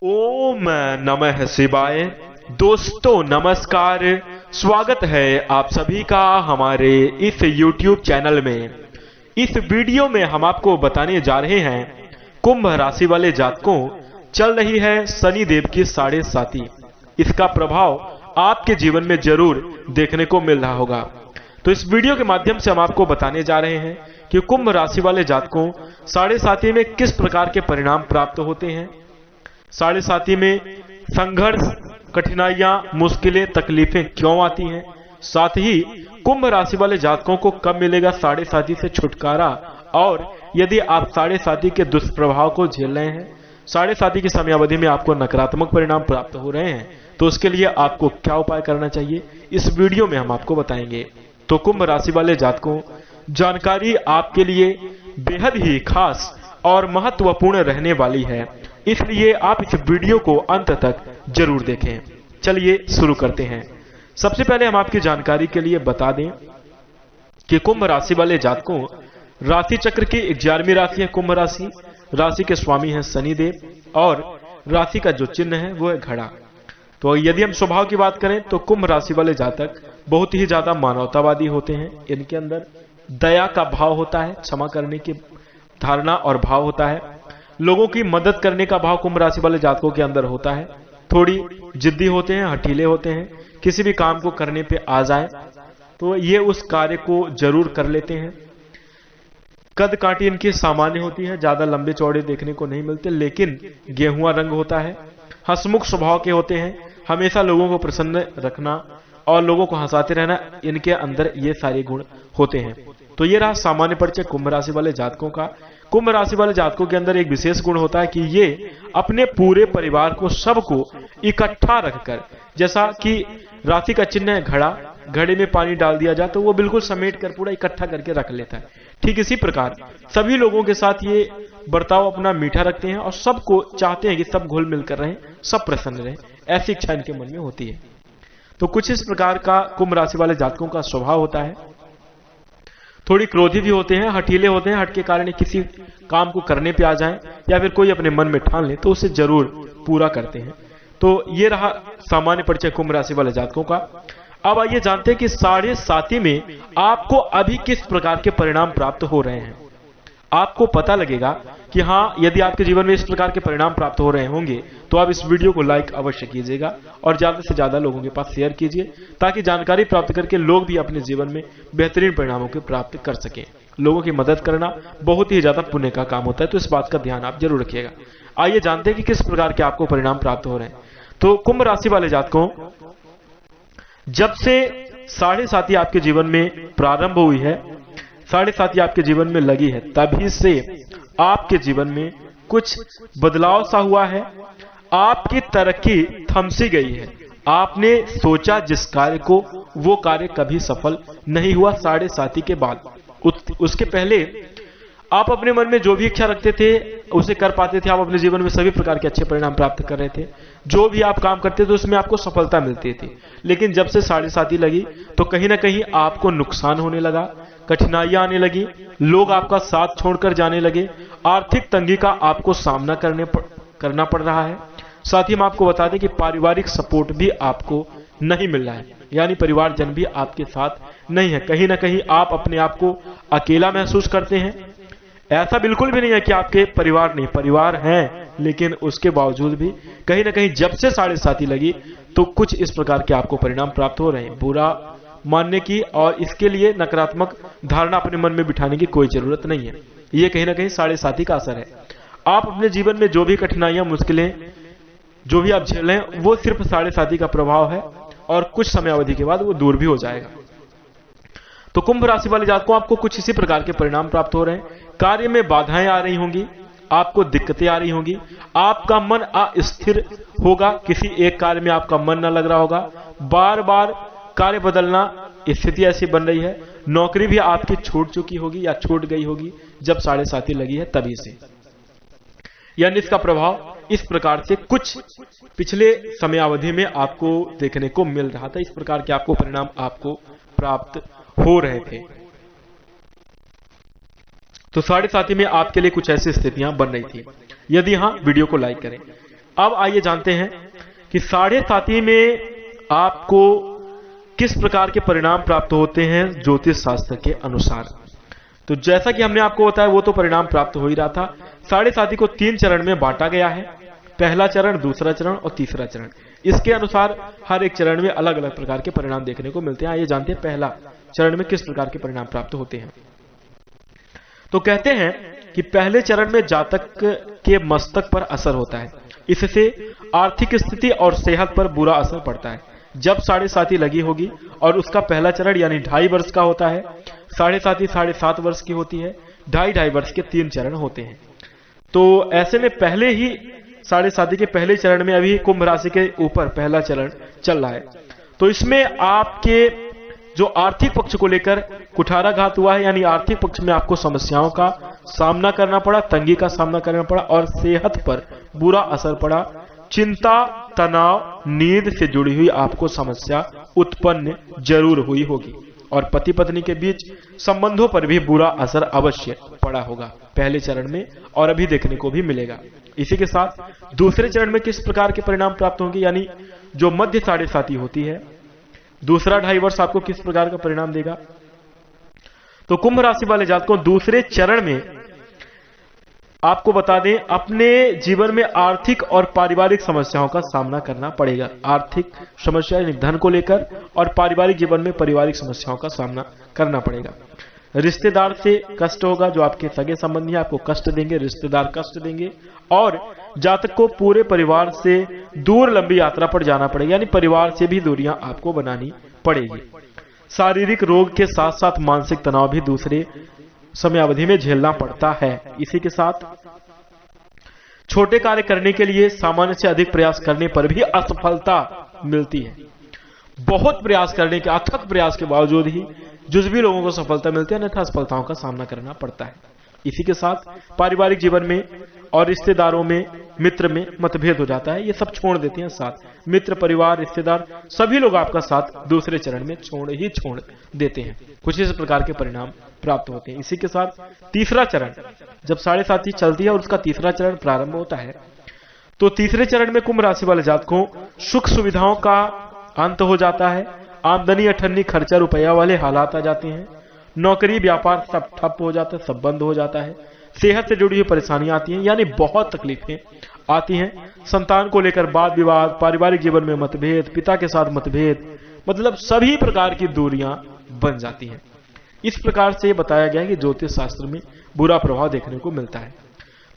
ओम नमः शिवाय। दोस्तों नमस्कार, स्वागत है आप सभी का हमारे इस YouTube चैनल में। इस वीडियो में हम आपको बताने जा रहे हैं कुंभ राशि वाले जातकों चल रही है शनि देव की 7.5। इसका प्रभाव आपके जीवन में जरूर देखने को मिल रहा होगा। तो इस वीडियो के माध्यम से हम आपको बताने जा रहे हैं कि कुंभ राशि वाले जातकों 7.5 में किस प्रकार के परिणाम प्राप्त होते हैं। 7.5 में संघर्ष, कठिनाइयां, मुश्किलें, तकलीफें क्यों आती हैं। साथ ही कुंभ राशि वाले जातकों को कब मिलेगा 7.5 से छुटकारा, और यदि आप 7.5 के दुष्प्रभाव को झेल रहे हैं, 7.5 की समयावधि में आपको नकारात्मक परिणाम प्राप्त हो रहे हैं, तो उसके लिए आपको क्या उपाय करना चाहिए, इस वीडियो में हम आपको बताएंगे। तो कुंभ राशि वाले जातकों, जानकारी आपके लिए बेहद ही खास और महत्वपूर्ण रहने वाली है, इसलिए आप इस वीडियो को अंत तक जरूर देखें। चलिए शुरू करते हैं। सबसे पहले हम आपकी जानकारी के लिए बता दें कि कुंभ राशि वाले जातकों, राशि चक्र की 11वीं राशि है कुंभ राशि। राशि के स्वामी हैं शनिदेव और राशि का जो चिन्ह है वो है घड़ा। तो यदि हम स्वभाव की बात करें तो कुंभ राशि वाले जातक बहुत ही ज्यादा मानवतावादी होते हैं। इनके अंदर दया का भाव होता है, क्षमा करने की धारणा और भाव होता है, लोगों की मदद करने का भाव कुंभ राशि वाले जातकों के अंदर होता है। थोड़ी जिद्दी होते हैं, हठीले होते हैं, किसी भी काम को करने पे आ जाए तो ये उस कार्य को जरूर कर लेते हैं। कद काठी इनकी सामान्य होती है, ज्यादा लंबे चौड़े देखने को नहीं मिलते, लेकिन गेहुआ रंग होता है। हंसमुख स्वभाव के होते हैं, हमेशा लोगों को प्रसन्न रखना और लोगों को हंसाते रहना, इनके अंदर ये सारे गुण होते हैं। तो ये रहा सामान्य परिचय कुंभ राशि वाले जातकों का। कुंभ राशि वाले जातकों के अंदर एक विशेष गुण होता है कि ये अपने पूरे परिवार को, सबको इकट्ठा रखकर, जैसा कि राशि का चिन्ह है घड़ा, घड़े में पानी डाल दिया जाए तो वो बिल्कुल समेट कर पूरा इकट्ठा करके रख लेता है। ठीक इसी प्रकार सभी लोगों के साथ ये बर्ताव अपना मीठा रखते हैं और सबको चाहते हैं कि सब घुल मिलकर रहें, सब प्रसन्न रहें, ऐसी इच्छा इनके मन में होती है। तो कुछ इस प्रकार का कुंभ राशि वाले जातकों का स्वभाव होता है। थोड़ी क्रोधी भी होते हैं, हठीले होते हैं, हट के कारण किसी काम को करने पे आ जाएं या फिर कोई अपने मन में ठान ले तो उसे जरूर पूरा करते हैं। तो ये रहा सामान्य परिचय कुंभ राशि वाले जातकों का। अब आइए जानते हैं कि 7.5 में आपको अभी किस प्रकार के परिणाम प्राप्त हो रहे हैं। आपको पता लगेगा कि हाँ, यदि आपके जीवन में इस प्रकार के परिणाम प्राप्त हो रहे होंगे तो आप इस वीडियो को लाइक अवश्य कीजिएगा और ज्यादा से ज्यादा लोगों के पास शेयर कीजिए, ताकि जानकारी प्राप्त करके लोग भी अपने जीवन में बेहतरीन परिणामों को प्राप्त कर सकें। लोगों की मदद करना बहुत ही ज्यादा पुण्य का काम होता है, तो इस बात का ध्यान आप जरूर रखिएगा। आइए जानते हैं कि किस प्रकार के आपको परिणाम प्राप्त हो रहे हैं। तो कुंभ राशि वाले जातकों, जब से 7.5 आपके जीवन में प्रारंभ हुई है, 7.5 आपके जीवन में लगी है, तभी से आपके जीवन में कुछ बदलाव सा हुआ है। आपकी तरक्की थमसी गई है। आपने सोचा जिस कार्य को, वो कार्य कभी सफल नहीं हुआ 7.5 के बाद। उसके पहले आप अपने मन में जो भी इच्छा रखते थे उसे कर पाते थे। आप अपने जीवन में सभी प्रकार के अच्छे परिणाम प्राप्त कर रहे थे। जो भी आप काम करते थे उसमें आपको सफलता मिलती थी। लेकिन जब से 7.5 लगी तो कहीं ना कहीं आपको नुकसान होने लगा, कठिनाइयां आने लगी, लोग आपका साथ छोड़कर जाने लगे, आर्थिक तंगी का आपको सामना करना पड़ रहा है। साथ ही हम आपको बता दें कि पारिवारिक सपोर्ट भी आपको नहीं मिल रहा है, यानी परिवारजन भी आपके साथ नहीं है। कहीं ना कहीं आप अपने आप को अकेला महसूस करते हैं। ऐसा बिल्कुल भी नहीं है कि आपके परिवार नहीं, परिवार हैं, लेकिन उसके बावजूद भी कहीं ना कहीं जब से 7.5 लगी तो कुछ इस प्रकार के आपको परिणाम प्राप्त हो रहे हैं। बुरा मानने की और इसके लिए नकारात्मक धारणा अपने मन में बिठाने की कोई जरूरत नहीं है। ये कहीं ना कहीं 7.5 का असर है। आप अपने जीवन में जो भी कठिनाइयां, मुश्किलें जो भी आप झेल रहे हैं, वो सिर्फ 7.5 का प्रभाव है और कुछ समय अवधि के बाद वो दूर भी हो जाएगा। तो कुंभ राशि वाले जातकों, आपको कुछ इसी प्रकार के परिणाम प्राप्त हो रहे हैं। कार्य में बाधाएं आ रही होंगी, आपको दिक्कतें आ रही होंगी, आपका मन अस्थिर होगा, किसी एक कार्य में आपका मन न लग रहा होगा, बार बार कार्य बदलना स्थिति ऐसी बन रही है। नौकरी भी आपकी छूट चुकी होगी या छूट गई होगी जब 7.5 लगी है तभी से, यानी इसका प्रभाव इस प्रकार से कुछ पिछले समयावधि में आपको देखने को मिल रहा था। इस प्रकार के आपको परिणाम आपको प्राप्त हो रहे थे। तो 7.5 में आपके लिए कुछ ऐसी स्थितियां बन रही थी। यदि हाँ, वीडियो को लाइक करें। अब आइए जानते हैं कि साढ़े साथी में आपको किस प्रकार के परिणाम प्राप्त होते हैं ज्योतिष शास्त्र के अनुसार। तो जैसा कि हमने आपको बताया वो तो परिणाम प्राप्त हो ही रहा था। साढ़े साथी को 3 चरण में बांटा गया है, पहला चरण, दूसरा चरण और तीसरा चरण। इसके अनुसार हर एक चरण में अलग अलग प्रकार के परिणाम देखने को मिलते हैं। आइए जानते हैं पहला चरण में किस प्रकार के परिणाम प्राप्त होते हैं। तो कहते हैं कि पहले चरण में जातक के मस्तक पर असर होता है, इससे आर्थिक स्थिति और सेहत पर बुरा असर पड़ता है। जब साढ़े साथी लगी होगी और उसका पहला चरण यानी 2.5 वर्ष का होता है, साढ़े साथी 7.5 वर्ष की होती है, 2.5 वर्ष के 3 चरण होते हैं। तो ऐसे में पहले ही साढ़े साथी के पहले चरण में अभी कुंभ राशि के ऊपर पहला चरण चल रहा है, तो इसमें आपके जो आर्थिक पक्ष को लेकर कुठाराघात हुआ है, यानी आर्थिक पक्ष में आपको समस्याओं का सामना करना पड़ा, तंगी का सामना करना पड़ा और सेहत पर बुरा असर पड़ा। चिंता, तनाव, नींद से जुड़ी हुई आपको समस्या उत्पन्न जरूर हुई होगी और पति पत्नी के बीच संबंधों पर भी बुरा असर अवश्य पड़ा होगा पहले चरण में और अभी देखने को भी मिलेगा। इसी के साथ दूसरे चरण में किस प्रकार के परिणाम प्राप्त होंगे, यानी जो मध्य साढ़े साथी होती है, दूसरा 2.5 वर्ष आपको किस प्रकार का परिणाम देगा। तो कुंभ राशि वाले जातकों दूसरे चरण में आपको बता दें अपने जीवन में आर्थिक और पारिवारिक समस्याओं का सामना करना पड़ेगा। आर्थिक समस्या यानी धन को लेकर और पारिवारिक जीवन में पारिवारिक समस्याओं का सामना करना पड़ेगा। रिश्तेदार से कष्ट होगा, जो आपके सगे संबंधी आपको कष्ट देंगे, रिश्तेदार कष्ट देंगे और जातक को पूरे परिवार से दूर लंबी यात्रा पर जाना पड़ेगा, यानी परिवार से भी दूरियां आपको बनानी पड़ेगी। शारीरिक रोग के साथ साथ मानसिक तनाव भी दूसरे समयावधि में झेलना पड़ता है। इसी के साथ छोटे कार्य करने के लिए सामान्य से अधिक प्रयास करने पर भी असफलता मिलती है। बहुत प्रयास करने के, अथक प्रयास के बावजूद ही जुजबी लोगों को सफलता मिलती है, अन्यथा असफलताओं का सामना करना पड़ता है। इसी के साथ पारिवारिक जीवन में और रिश्तेदारों में, मित्र में मतभेद हो जाता है, ये सब छोड़ देते हैं साथ। मित्र, परिवार, रिश्तेदार सभी लोग आपका साथ दूसरे चरण में छोड़ देते हैं। कुछ इस प्रकार के परिणाम प्राप्त होते हैं। इसी के साथ तीसरा चरण जब साढ़े साथी चलती है और उसका तीसरा चरण प्रारंभ होता है, तो तीसरे चरण में कुंभ राशि वाले जातकों सुख सुविधाओं का अंत हो जाता है। आमदनी अठन्नी खर्चा रुपया वाले हालात आ जाते हैं। नौकरी व्यापार सब ठप हो जाता है, सब बंद हो जाता है। सेहत से जुड़ी हुई परेशानियां आती हैं, यानी बहुत तकलीफें आती हैं। संतान को लेकर वाद विवाद, पारिवारिक जीवन में मतभेद, पिता के साथ मतभेद, मतलब सभी प्रकार की दूरियां बन जाती हैं। इस प्रकार से बताया गया है कि ज्योतिष शास्त्र में बुरा प्रभाव देखने को मिलता है।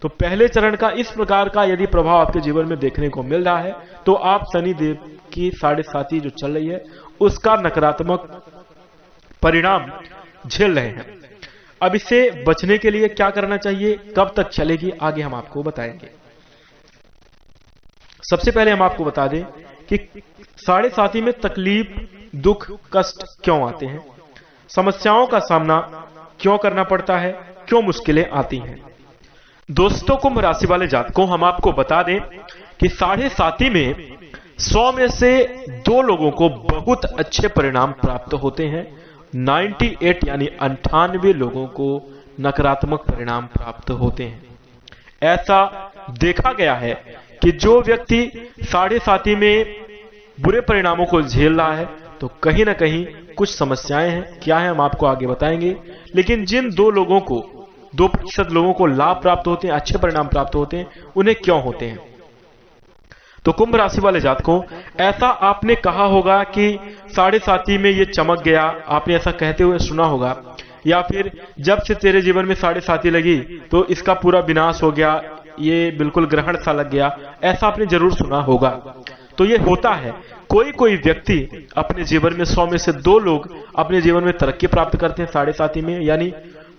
तो पहले चरण का इस प्रकार का यदि प्रभाव आपके जीवन में देखने को मिल रहा है, तो आप शनि देव की साढ़े साथी जो चल रही है उसका नकारात्मक परिणाम झेल रहे हैं। अब इससे बचने के लिए क्या करना चाहिए, कब तक चलेगी, आगे हम आपको बताएंगे। सबसे पहले हम आपको बता दें कि साढ़े साथी में तकलीफ, दुख, कष्ट क्यों आते हैं, समस्याओं का सामना क्यों करना पड़ता है, क्यों मुश्किलें आती हैं। दोस्तों कुंभ राशि वाले जातकों हम आपको बता दें कि साढ़े साथी में 100 में से 2 लोगों को बहुत अच्छे परिणाम प्राप्त होते हैं। 98 यानी 98 लोगों को नकारात्मक परिणाम प्राप्त होते हैं। ऐसा देखा गया है कि जो व्यक्ति साढ़े साथी में बुरे परिणामों को झेल रहा है तो कहीं ना कहीं कुछ समस्याएं हैं। क्या है हम आपको आगे बताएंगे। लेकिन जिन 2% लोगों को लाभ प्राप्त होते हैं, अच्छे परिणाम प्राप्त होते हैं, उन्हें क्यों होते हैं। तो कुंभ राशि वाले जातकों ऐसा आपने कहा होगा कि साढ़े साथी में ये चमक गया, आपने ऐसा कहते हुए सुना होगा, या फिर जब से तेरे जीवन में साढ़े साथी लगी तो इसका पूरा विनाश हो गया, ये बिल्कुल ग्रहण सा लग गया, ऐसा आपने जरूर सुना होगा। तो ये होता है, कोई व्यक्ति अपने जीवन में 100 में से 2 लोग अपने जीवन में तरक्की प्राप्त करते हैं साढ़े साथी में, यानी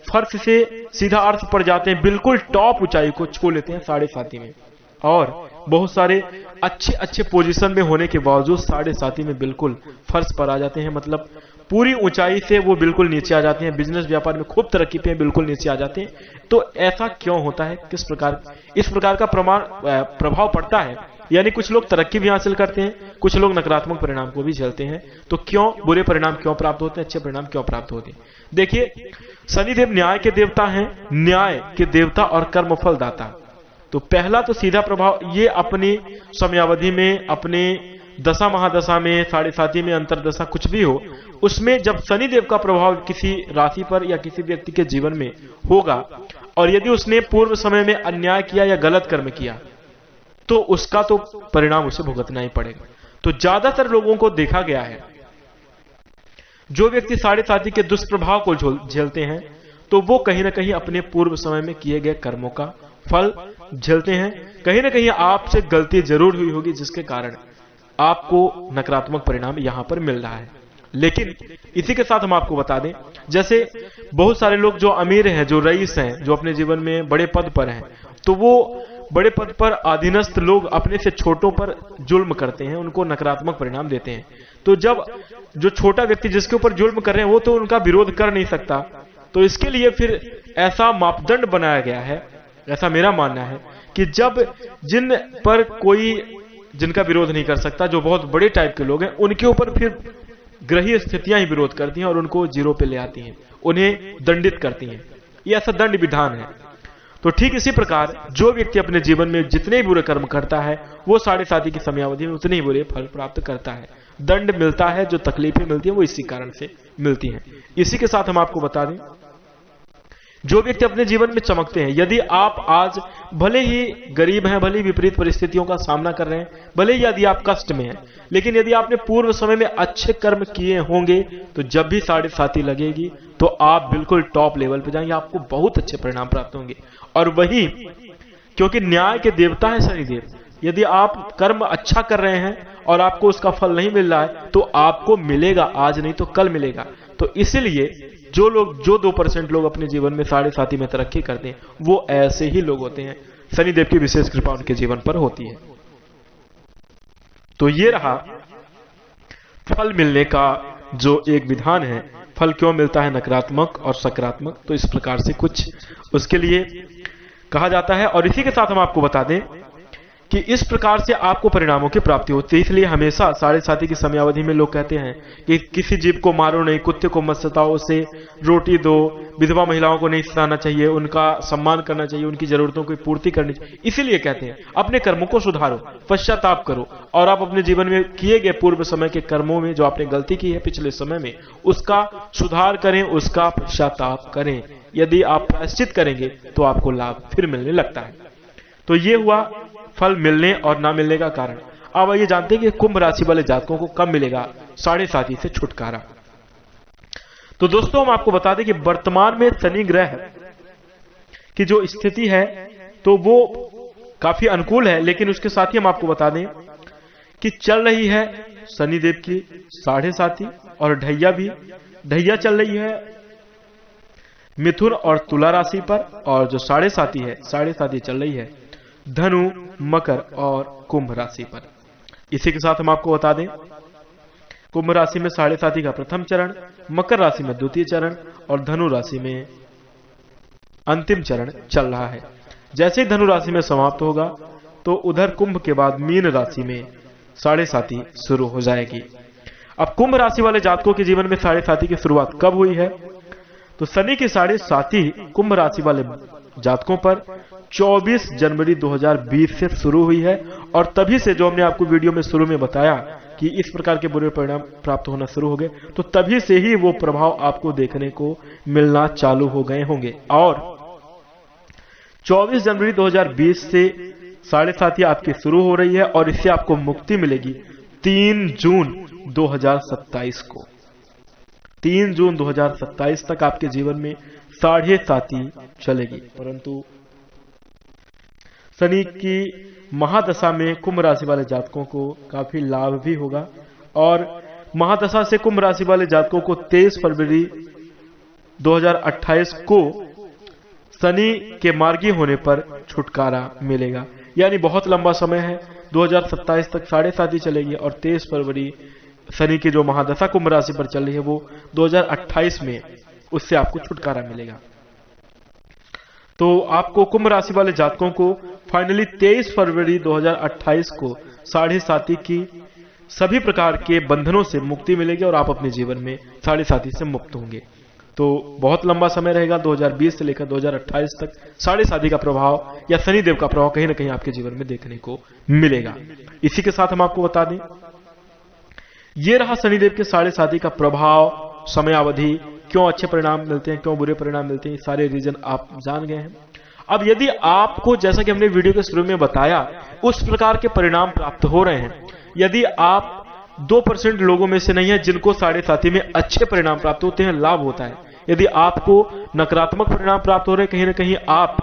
फर्श से सीधा अर्थ पड़ जाते हैं, बिल्कुल टॉप ऊंचाई को छू लेते हैं साढ़े साथी में। और बहुत सारे अच्छे पोजीशन में होने के बावजूद साढ़े साथी में बिल्कुल फर्श पर आ जाते हैं, मतलब पूरी ऊंचाई से वो बिल्कुल नीचे आ जाते हैं। बिजनेस व्यापार में खूब तरक्की पे बिल्कुल नीचे आ जाते हैं। तो ऐसा क्यों होता है, किस प्रकार इस प्रकार का प्रभाव पड़ता है, यानी कुछ लोग तरक्की भी हासिल करते हैं, कुछ लोग नकारात्मक परिणाम को भी झेलते हैं। तो क्यों बुरे परिणाम क्यों प्राप्त होते हैं, अच्छे परिणाम क्यों प्राप्त होते हैं। देखिए शनिदेव न्याय के देवता हैं, न्याय के देवता और कर्मफल दाता। तो पहला तो सीधा प्रभाव ये अपनी समयावधि में, अपने दशा महादशा में, साढ़े साथी में, अंतरदशा कुछ भी हो, उसमें जब शनिदेव का प्रभाव किसी राशि पर या किसी व्यक्ति के जीवन में होगा और यदि उसने पूर्व समय में अन्याय किया या गलत कर्म किया तो उसका तो परिणाम उसे भुगतना ही पड़ेगा। तो ज्यादातर लोगों को देखा गया है, जो व्यक्ति साढ़े साथी के दुष्प्रभाव को झेलते हैं तो वो कहीं ना कहीं अपने पूर्व समय में किए गए कर्मों का फल झेलते हैं। कहीं ना कहीं आपसे गलती जरूर हुई होगी जिसके कारण आपको नकारात्मक परिणाम यहां पर मिल रहा है। लेकिन इसी के साथ हम आपको बता दें, जैसे बहुत सारे लोग जो अमीर हैं, जो रईस हैं, जो अपने जीवन में बड़े पद पर हैं, तो वो बड़े पद पर अधीनस्थ लोग अपने से छोटों पर जुल्म करते हैं, उनको नकारात्मक परिणाम देते हैं। तो जब जो छोटा व्यक्ति जिसके ऊपर जुल्म कर रहे हैं वो तो उनका विरोध कर नहीं सकता, तो इसके लिए फिर ऐसा मापदंड बनाया गया है, ऐसा मेरा मानना है कि जब जिन पर कोई जिनका विरोध नहीं कर सकता, जो बहुत बड़े टाइप के लोग हैं, उनके ऊपर फिर ग्रही स्थितियां ही विरोध करती हैं और उनको जीरो पे ले आती हैं, उन्हें दंडित करती हैं। ये ऐसा दंड विधान है। तो ठीक इसी प्रकार जो व्यक्ति अपने जीवन में जितने बुरे कर्म करता है वो साढ़े साथी की समयावधि में उतने ही बुरे फल प्राप्त करता है। दंड मिलता है, जो तकलीफें मिलती है वो इसी कारण से मिलती हैं। इसी के साथ हम आपको बता दें, जो व्यक्ति अपने जीवन में चमकते हैं, यदि आप आज भले ही गरीब हैं, भले ही विपरीत परिस्थितियों का सामना कर रहे हैं, भले ही यदि आप कष्ट में हैं, लेकिन यदि आपने पूर्व समय में अच्छे कर्म किए होंगे तो जब भी साढ़े साथी लगेगी तो आप बिल्कुल टॉप लेवल पे जाएंगे, आपको बहुत अच्छे परिणाम प्राप्त होंगे। और वही, क्योंकि न्याय के देवता है शनिदेव, यदि आप कर्म अच्छा कर रहे हैं और आपको उसका फल नहीं मिल रहा है तो आपको मिलेगा, आज नहीं तो कल मिलेगा। तो इसीलिए जो 2% लोग अपने जीवन में साढ़े साथी में तरक्की करते हैं वो ऐसे ही लोग होते हैं, शनिदेव की विशेष कृपा उनके जीवन पर होती है। तो ये रहा फल मिलने का जो एक विधान है, फल क्यों मिलता है नकारात्मक और सकारात्मक, तो इस प्रकार से कुछ उसके लिए कहा जाता है। और इसी के साथ हम आपको बता दें कि इस प्रकार से आपको परिणामों की प्राप्ति होती है। इसलिए हमेशा साढ़े साथी की समयावधि में लोग कहते हैं कि किसी जीव को मारो नहीं, कुत्ते को मत सताओ, उसे रोटी दो, विधवा महिलाओं को नहीं सताना चाहिए, उनका सम्मान करना चाहिए, उनकी जरूरतों की पूर्ति करनी चाहिए। इसीलिए कहते हैं अपने कर्मों को सुधारो, पश्चाताप करो और आप अपने जीवन में किए गए पूर्व समय के कर्मों में जो आपने गलती की है पिछले समय में उसका सुधार करें, उसका पश्चाताप करें। यदि आप प्रायश्चित करेंगे तो आपको लाभ फिर मिलने लगता है। तो ये हुआ फल मिलने और ना मिलने का कारण। अब आइए जानते हैं कि कुंभ राशि वाले जातकों को कब मिलेगा साढ़े साथी से छुटकारा। तो दोस्तों हम आपको बता दें कि वर्तमान में शनि ग्रह की जो स्थिति है तो वो काफी अनुकूल है, लेकिन उसके साथ ही हम आपको बता दें कि चल रही है शनिदेव की साढ़े साथी और ढैया भी। ढैया चल रही है मिथुन और तुला राशि पर, और जो साढ़े साथी है, साढ़े साथी चल रही है धनु, मकर और कुंभ राशि पर। इसी के साथ हम आपको बता दें कुंभ राशि में साढ़े साथी का प्रथम चरण, मकर राशि में द्वितीय चरण और धनु राशि में अंतिम चरण चल रहा है। जैसे ही धनु राशि में समाप्त होगा तो उधर कुंभ के बाद मीन राशि में साढ़े साथी शुरू हो जाएगी। अब कुंभ राशि वाले जातकों के जीवन में साढ़े साथी की शुरुआत कब हुई है? तो शनि की साढ़े साथी कुंभ राशि वाले जातकों पर 24 जनवरी 2020 से शुरू हुई है, और तभी से जो हमने आपको वीडियो में शुरू में बताया कि इस प्रकार के बुरे परिणाम प्राप्त होना शुरू हो गए, तो तभी से ही वो प्रभाव आपको देखने को मिलना चालू हो गए होंगे। और 24 जनवरी 2020 से साढ़े साथी आपकी शुरू हो रही है और इससे आपको मुक्ति मिलेगी 3 जून 2027 को। 3 जून 2027 तक आपके जीवन में साढ़े साथी चलेगी, परंतु शनि की महादशा में कुंभ राशि वाले जातकों को काफी लाभ भी होगा। और महादशा से कुंभ राशि वाले जातकों को 23 फरवरी 2028 को शनि के मार्गी होने पर छुटकारा मिलेगा। यानी बहुत लंबा समय है, 2027 तक साढ़े साथी चलेगी और 23 फरवरी शनि की जो महादशा कुंभ राशि पर चल रही है वो 2028 में उससे आपको छुटकारा मिलेगा। तो आपको कुंभ राशि वाले जातकों को फाइनली 23 फरवरी 2028 को साढ़े साथी की सभी प्रकार के बंधनों से मुक्ति मिलेगी और आप अपने जीवन में साढ़े साथी से मुक्त होंगे। तो बहुत लंबा समय रहेगा, 2020 से लेकर 2028 तक साढ़े साथी का प्रभाव या शनिदेव का प्रभाव कहीं ना कहीं आपके जीवन में देखने को मिलेगा। इसी के साथ हम आपको बता दें, ये रहा शनिदेव के साढ़े साथी का प्रभाव, समय अवधि, क्यों अच्छे परिणाम मिलते हैं, क्यों बुरे परिणाम मिलते हैं, सारे रीजन आप जान गए हैं। अब यदि आपको, जैसा कि हमने वीडियो के शुरू में बताया, उस प्रकार के परिणाम प्राप्त हो रहे हैं, यदि आप 2% लोगों में से नहीं है जिनको साढ़े साथी में अच्छे परिणाम प्राप्त होते हैं, लाभ होता है, यदि आपको नकारात्मक परिणाम प्राप्त हो रहे हैं, कहीं ना कहीं आप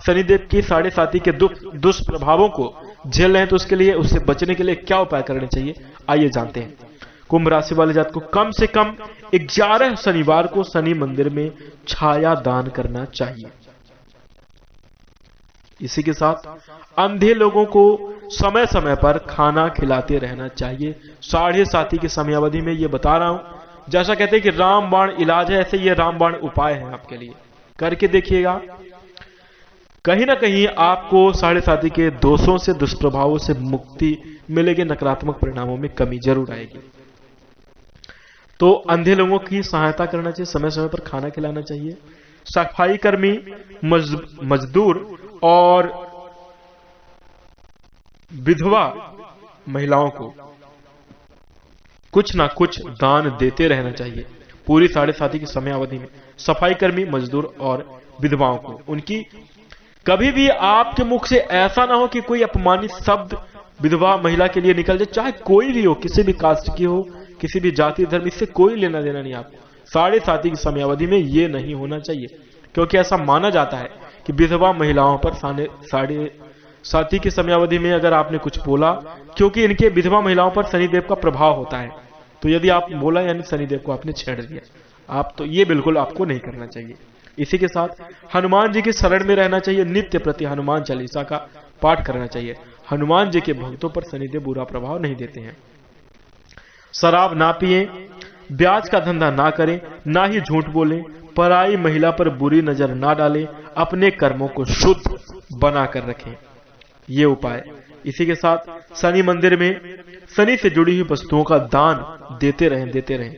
शनिदेव की साढ़े साथी के दुष्प्रभावों को झेल रहे हैं, तो उसके लिए, उससे बचने के लिए क्या उपाय करने चाहिए, आइए जानते हैं। कुंभ राशि वाले जात को कम से कम 11 शनिवार को शनि मंदिर में छाया दान करना चाहिए। इसी के साथ अंधे लोगों को समय समय पर खाना खिलाते रहना चाहिए। साढ़े साथी की समयावधि में ये बता रहा हूं, जैसा कहते हैं कि रामबाण इलाज है, ऐसे ये रामबाण उपाय है आपके लिए, करके देखिएगा। कहीं ना कहीं आपको साढ़े साथी के दोषों से, दुष्प्रभावों से मुक्ति मिलेगी, नकारात्मक परिणामों में कमी जरूर आएगी। तो अंधे लोगों की सहायता करना चाहिए, समय समय पर खाना खिलाना चाहिए। सफाई कर्मी, मजदूर और विधवा महिलाओं को कुछ ना कुछ दान देते रहना चाहिए पूरी साढ़े साथी की समयावधि में। सफाई कर्मी, मजदूर और विधवाओं को, उनकी कभी भी आपके मुख से ऐसा ना हो कि कोई अपमानित शब्द विधवा महिला के लिए निकल जाए, चाहे कोई भी हो, किसी भी कास्ट की हो, किसी भी जाति धर्म, इससे कोई लेना देना नहीं आपको। साढ़े साथी की समयावधि में ये नहीं होना चाहिए, क्योंकि ऐसा माना जाता है कि विधवा महिलाओं पर साढ़े साथी की समयावधि में अगर आपने कुछ बोला, क्योंकि इनके विधवा महिलाओं पर शनिदेव का प्रभाव होता है, तो यदि आप बोला यानी शनिदेव को आपने छेड़ दिया, आप तो ये बिल्कुल आपको नहीं करना चाहिए। इसी के साथ हनुमान जी की शरण में रहना चाहिए, नित्य प्रति हनुमान चालीसा का पाठ करना चाहिए। हनुमान जी के भक्तों पर शनिदेव बुरा प्रभाव नहीं देते हैं। शराब ना पिए, ब्याज का धंधा ना करें, ना ही झूठ बोलें, पराई महिला पर बुरी नजर ना डालें, अपने कर्मों को शुद्ध बनाकर रखें, ये उपाय। इसी के साथ शनि मंदिर में शनि से जुड़ी हुई वस्तुओं का दान देते रहें।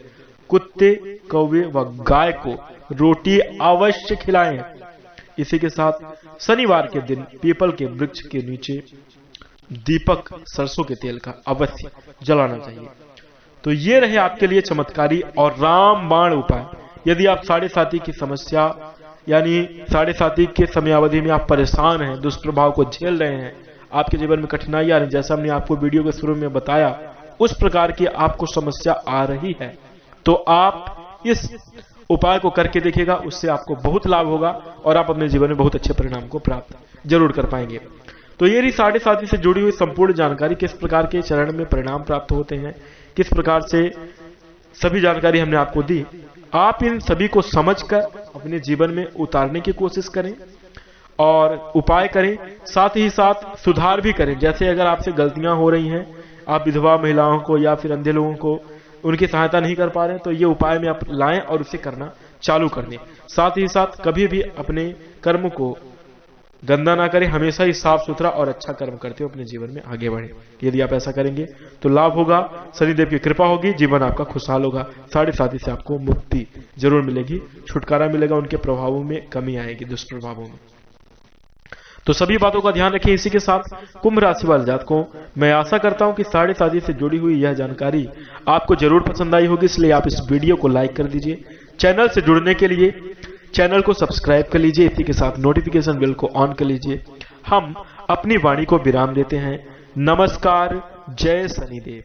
कुत्ते, कौवे व गाय को रोटी अवश्य खिलाएं। इसी के साथ शनिवार के दिन पीपल के वृक्ष के नीचे दीपक सरसों के तेल का अवश्य जलाना चाहिए। तो ये रहे आपके लिए चमत्कारी और रामबाण उपाय। यदि आप साढ़े साथी की समस्या यानी साढ़े साथी के समयावधि में आप परेशान हैं, दुष्प्रभाव को झेल रहे हैं, आपके जीवन में कठिनाई आ रही, जैसा हमने आपको वीडियो के शुरू में बताया, उस प्रकार की आपको समस्या आ रही है, तो आप इस उपाय को करके देखिएगा, उससे आपको बहुत लाभ होगा और आप अपने जीवन में बहुत अच्छे परिणाम को प्राप्त जरूर कर पाएंगे। तो ये रही साढ़े साथी से जुड़ी हुई संपूर्ण जानकारी, किस प्रकार के चरण में परिणाम प्राप्त होते हैं, किस प्रकार से सभी जानकारी हमने आपको दी। आप इन सभी को समझकर अपने जीवन में उतारने की कोशिश करें और उपाय करें, साथ ही साथ सुधार भी करें। जैसे अगर आपसे गलतियां हो रही हैं, आप विधवा महिलाओं को या फिर अंधे लोगों को उनकी सहायता नहीं कर पा रहे हैं, तो ये उपाय में आप लाएं और उसे करना चालू कर दें। साथ ही साथ कभी भी अपने कर्म को गंदा ना करें, हमेशा ही साफ सुथरा और अच्छा कर्म करते हुए अपने जीवन में आगे बढ़े। यदि आप ऐसा करेंगे तो लाभ होगा, शनिदेव की कृपा होगी, जीवन आपका खुशहाल होगा, साढ़े साथी से आपको मुक्ति जरूर मिलेगी, छुटकारा मिलेगा, उनके प्रभावों में कमी आएगी, दुष्प्रभावों में। तो सभी बातों का ध्यान रखें। इसी के साथ कुंभ राशि वाले जातकों, मैं आशा करता हूं कि साढ़े साथी से जुड़ी हुई यह जानकारी आपको जरूर पसंद आई होगी, इसलिए आप इस वीडियो को लाइक कर दीजिए। चैनल से जुड़ने के लिए चैनल को सब्सक्राइब कर लीजिए, इसी के साथ नोटिफिकेशन बेल को ऑन कर लीजिए। हम अपनी वाणी को विराम देते हैं। नमस्कार, जय शनिदेव।